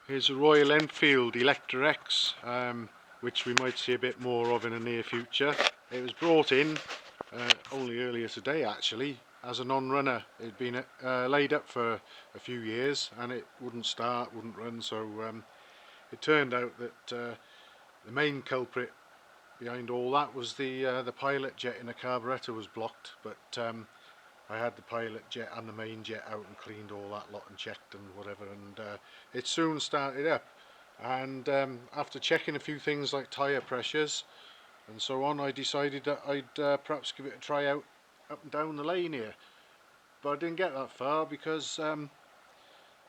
Here's a Royal Enfield Electra X, which we might see a bit more of in the near future. It was brought in only earlier today actually as a non-runner. It had been laid up for a few years and it wouldn't start, wouldn't run, so it turned out that the main culprit behind all that was the pilot jet in the carburettor was blocked, but I had the pilot jet and the main jet out and cleaned all that lot and checked and whatever, and it soon started up. And after checking a few things like tyre pressures and so on, I decided that I'd perhaps give it a try out up and down the lane here. But I didn't get that far because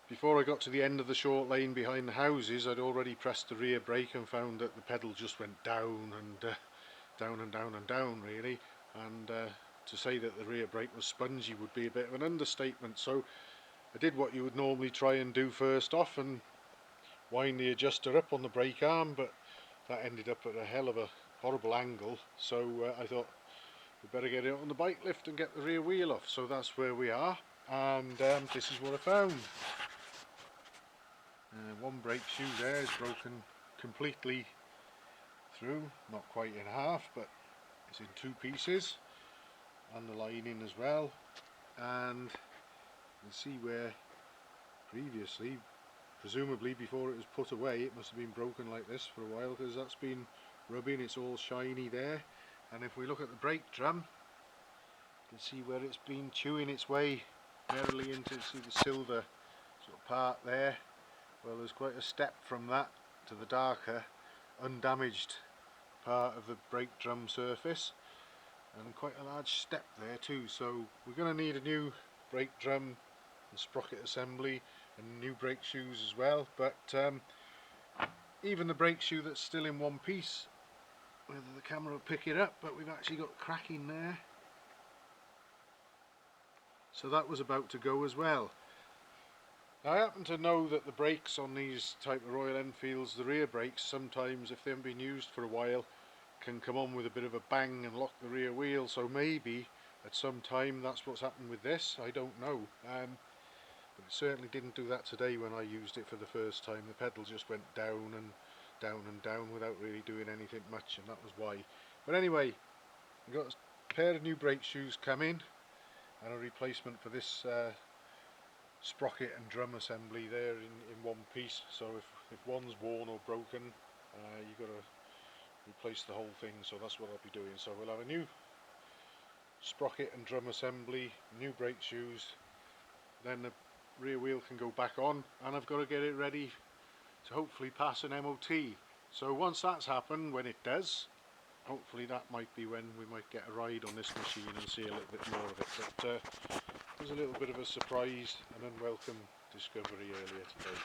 before I got to the end of the short lane behind the houses, I'd already pressed the rear brake and found that the pedal just went down and down and down and down really, and to say that the rear brake was spongy would be a bit of an understatement. So I did what you would normally try and do first off and wind the adjuster up on the brake arm, but that ended up at a hell of a horrible angle, so I thought we better get it on the bike lift and get the rear wheel off. So that's where we are, and this is what I found. One brake shoe there is broken completely through, not quite in half, but it's in two pieces, and the lining as well. And you can see where previously, presumably before it was put away, it must have been broken like this for a while, because that's been rubbing, it's all shiny there. And if we look at the brake drum, you can see where it's been chewing its way merrily into, see the silver sort of part there. Well, there's quite a step from that to the darker undamaged part of the brake drum surface, and quite a large step there too. So we're going to need a new brake drum and sprocket assembly and new brake shoes as well. But even the brake shoe that's still in one piece, whether the camera will pick it up, but we've actually got cracking there, so that was about to go as well. Now, I happen to know that the brakes on these type of Royal Enfields, the rear brakes, sometimes if they haven't been used for a while, can come on with a bit of a bang and lock the rear wheel. So maybe at some time that's what's happened with this, I don't know. But it certainly didn't do that today when I used it for the first time. The pedal just went down and down and down without really doing anything much, and that was why. But anyway, I've got a pair of new brake shoes coming and a replacement for this sprocket and drum assembly there in one piece. So if one's worn or broken, you've got to replace the whole thing, so that's what I'll be doing. So we'll have a new sprocket and drum assembly, new brake shoes, then the rear wheel can go back on, and I've got to get it ready to hopefully pass an MOT. So once that's happened, when it does, hopefully that might be when we might get a ride on this machine and see a little bit more of it. But it was a little bit of a surprise and unwelcome discovery earlier today.